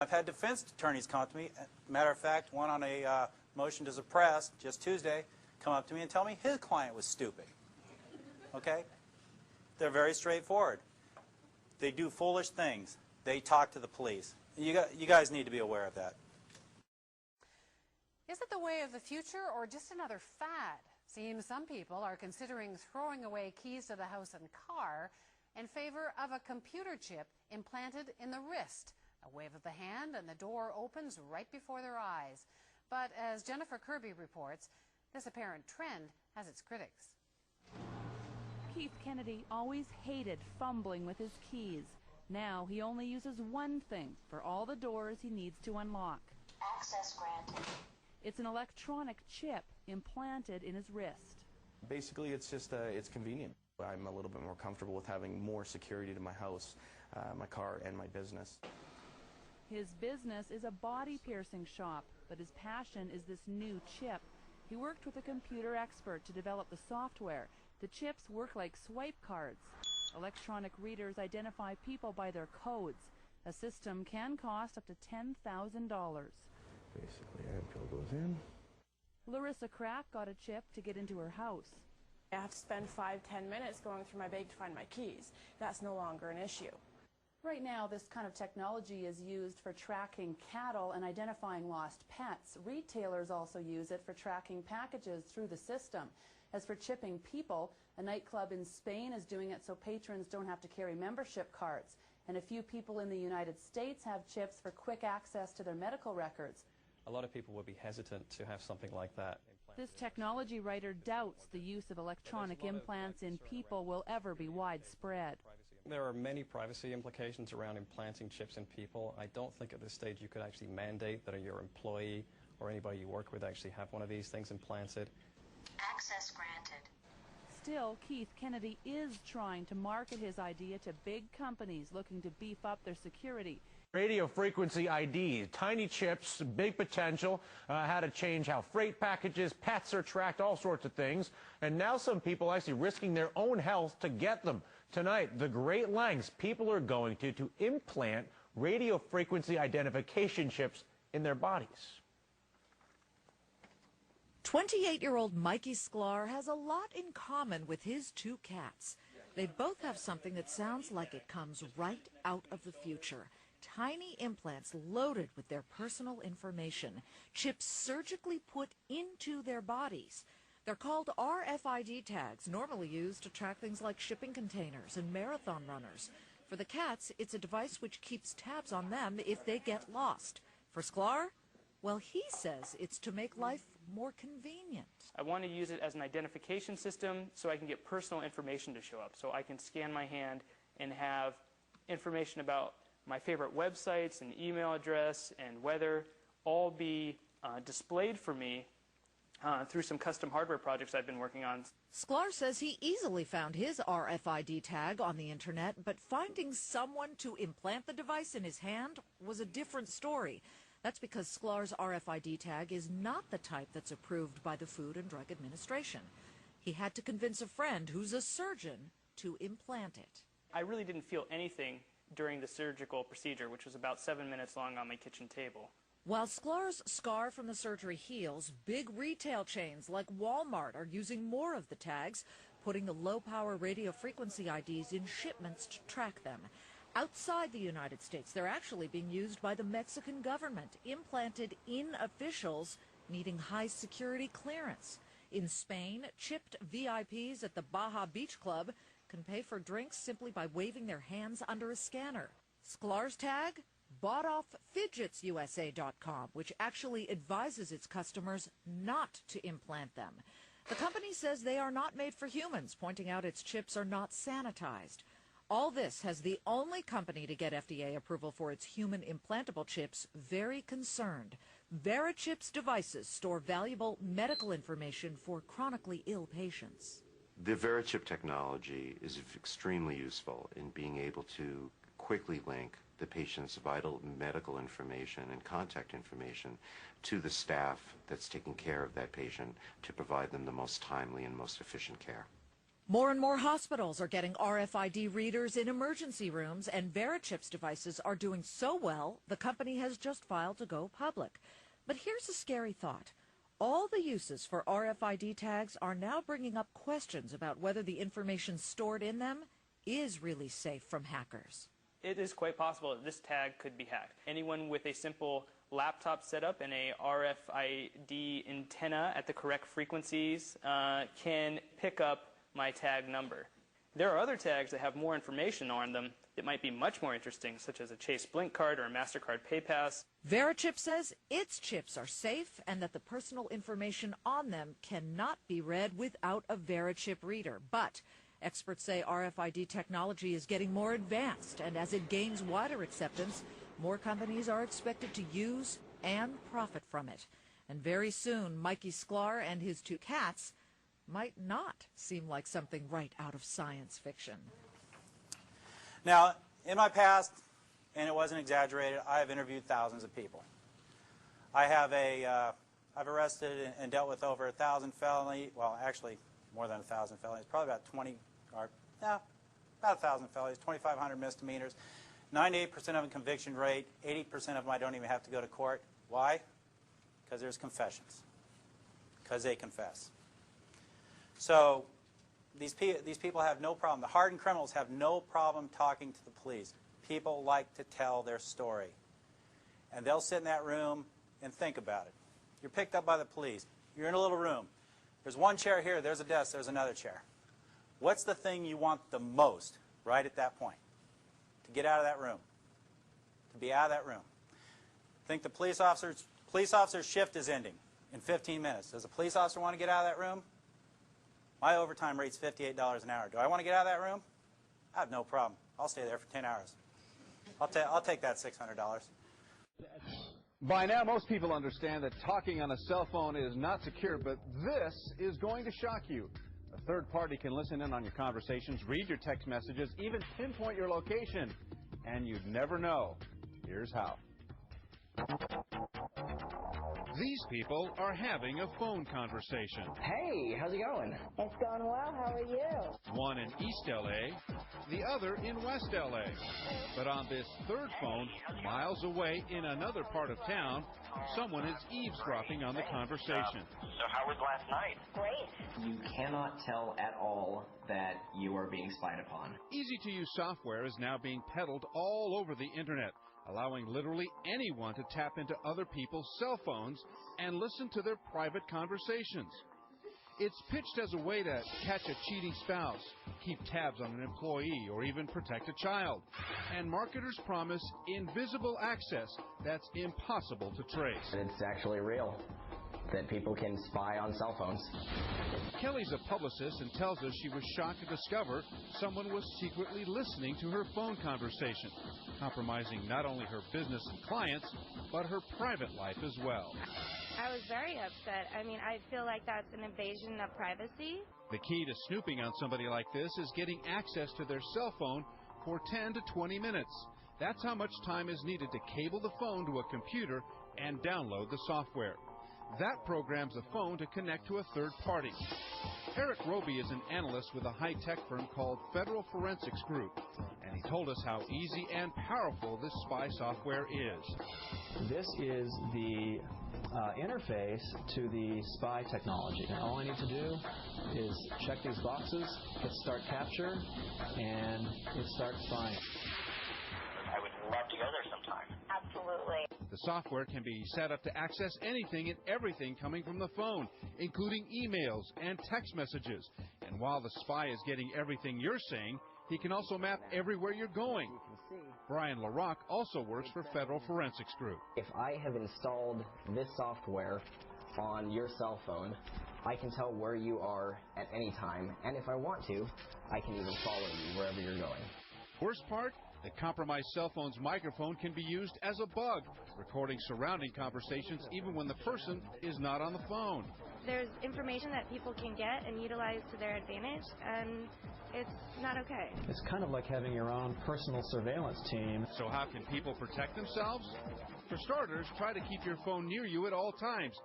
I've had defense attorneys come up to me, matter of fact, one on a motion to suppress just Tuesday, come up to me and tell me his client was stupid. Okay? They're very straightforward. They do foolish things. They talk to the police. You guys need to be aware of that. Is it the way of the future or just another fad? Seems some people are considering throwing away keys to the house and car in favor of a computer chip implanted in the wrist. A wave of the hand and the door opens right before their eyes. But as Jennifer Kirby reports, this apparent trend has its critics. Keith Kennedy always hated fumbling with his keys. Now he only uses one thing for all the doors he needs to unlock. Access granted. It's an electronic chip implanted in his wrist. Basically, it's just it's convenient. I'm a little bit more comfortable with having more security to my house, my car, and my business. His business is a body-piercing shop, but his passion is this new chip. He worked with a computer expert to develop the software. The chips work like swipe cards. Electronic readers identify people by their codes. A system can cost up to $10,000. Basically, Ampule goes in. Larissa Crack got a chip to get into her house. I have to spend 5–10 minutes going through my bag to find my keys. That's no longer an issue. Right now, this kind of technology is used for tracking cattle and identifying lost pets. Retailers also use it for tracking packages through the system. As for chipping people, a nightclub in Spain is doing it so patrons don't have to carry membership cards. And a few people in the United States have chips for quick access to their medical records. A lot of people would be hesitant to have something like that implanted. This technology writer doubts the use of electronic implants in people will ever be widespread. There are many privacy implications around implanting chips in people. I don't think at this stage you could actually mandate that your employee or anybody you work with actually have one of these things implanted. Access granted. Still, Keith Kennedy is trying to market his idea to big companies looking to beef up their security. Radio frequency ID, tiny chips, big potential, how to change how freight packages, pets are tracked, all sorts of things. And now some people actually risking their own health to get them. Tonight, the great lengths people are going to implant radio frequency identification chips in their bodies. 28-year-old Mikey Sklar has a lot in common with his two cats. They both have something that sounds like it comes right out of the future. Tiny implants loaded with their personal information, chips surgically put into their bodies. They're called RFID tags, normally used to track things like shipping containers and marathon runners. For the cats, it's a device which keeps tabs on them if they get lost. For Sklar, well, he says it's to make life more convenient. I want to use it as an identification system so I can get personal information to show up. So I can scan my hand and have information about my favorite websites and email address and weather all be displayed for me through some custom hardware projects I've been working on. Sklar says he easily found his RFID tag on the internet, but finding someone to implant the device in his hand was a different story. That's because Sklar's RFID tag is not the type that's approved by the Food and Drug Administration. He had to convince a friend who's a surgeon to implant it. I really didn't feel anything during the surgical procedure, which was about 7 minutes long on my kitchen table. While Sklar's scar from the surgery heals, big retail chains like Walmart are using more of the tags, putting the low-power radio frequency IDs in shipments to track them. Outside the United States, they're actually being used by the Mexican government, implanted in officials needing high security clearance. In Spain, chipped VIPs at the Baja Beach Club can pay for drinks simply by waving their hands under a scanner. Sklar's tag? Bought off fidgetsusa.com, which actually advises its customers not to implant them. The company says they are not made for humans, pointing out its chips are not sanitized. All this has the only company to get FDA approval for its human implantable chips very concerned. VeriChip's devices store valuable medical information for chronically ill patients. The VeriChip technology is extremely useful in being able to quickly link the patient's vital medical information and contact information to the staff that's taking care of that patient to provide them the most timely and most efficient care. More and more hospitals are getting RFID readers in emergency rooms, and Verichip's devices are doing so well, the company has just filed to go public. But here's a scary thought. All the uses for RFID tags are now bringing up questions about whether the information stored in them is really safe from hackers. It is quite possible that this tag could be hacked. Anyone with a simple laptop setup and a RFID antenna at the correct frequencies can pick up my tag number. There are other tags that have more information on them that might be much more interesting, such as a Chase Blink card or a MasterCard PayPass. Verichip says its chips are safe and that the personal information on them cannot be read without a Verichip reader. But experts say RFID technology is getting more advanced, and as it gains wider acceptance, more companies are expected to use and profit from it. And very soon, Mikey Sklar and his two cats might not seem like something right out of science fiction. Now, in my past, and it wasn't exaggerated, I have interviewed thousands of people. I've arrested and dealt with over 1,000 felonies, well, actually more than 1,000 felonies, probably about 20, or about 1,000 felonies, 2,500 misdemeanors, 98% of them conviction rate, 80% of them I don't even have to go to court. Why? Because there's confessions, because they confess. So these people have no problem. The hardened criminals have no problem talking to the police. People like to tell their story. And they'll sit in that room and think about it. You're picked up by the police. You're in a little room. There's one chair here. There's a desk. There's another chair. What's the thing you want the most right at that point? To get out of that room. To be out of that room. Think the police officer's shift is ending in 15 minutes. Does a police officer want to get out of that room? My overtime rate's $58 an hour. Do I want to get out of that room? I have no problem. I'll stay there for 10 hours. I'll take that $600. By now, most people understand that talking on a cell phone is not secure, but this is going to shock you. A third party can listen in on your conversations, read your text messages, even pinpoint your location. And you'd never know. Here's how. These people are having a phone conversation. Hey, how's it going? It's going well. How are you? One in East L.A., the other in West L.A. But on this third phone, miles away in another part of town, someone is eavesdropping on the conversation. So how was last night? Great. You cannot tell at all that you are being spied upon. Easy-to-use software is now being peddled all over the Internet, allowing literally anyone to tap into other people's cell phones and listen to their private conversations. It's pitched as a way to catch a cheating spouse, keep tabs on an employee, or even protect a child. And marketers promise invisible access that's impossible to trace. It's actually real, that people can spy on cell phones. Kelly's a publicist and tells us she was shocked to discover someone was secretly listening to her phone conversation, compromising not only her business and clients, but her private life as well. I was very upset. I mean, I feel like that's an invasion of privacy. The key to snooping on somebody like this is getting access to their cell phone for 10 to 20 minutes. That's how much time is needed to cable the phone to a computer and download the software. That programs the phone to connect to a third party. Eric Roby is an analyst with a high-tech firm called Federal Forensics Group, and he told us how easy and powerful this spy software is. This is the interface to the spy technology. And all I need to do is check these boxes, hit start capture, and it starts spying. I would love to go there sometime. Absolutely. The software can be set up to access anything and everything coming from the phone, including emails and text messages. And while the spy is getting everything you're saying, he can also map everywhere you're going. Brian LaRock also works for Federal Forensics Group. If I have installed this software on your cell phone, I can tell where you are at any time, and if I want to, I can even follow you wherever you're going. Worst part? The compromised cell phone's microphone can be used as a bug, recording surrounding conversations even when the person is not on the phone. There's information that people can get and utilize to their advantage, and it's not okay. It's kind of like having your own personal surveillance team. So how can people protect themselves? For starters, try to keep your phone near you at all times.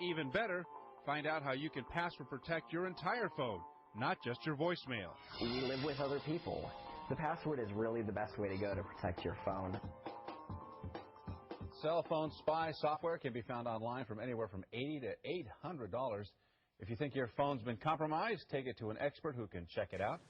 Even better, find out how you can password protect your entire phone. not just your voicemail. We live with other people. The password is really the best way to go to protect your phone. Cell phone spy software can be found online from anywhere from $80 to $800. If you think your phone's been compromised, take it to an expert who can check it out.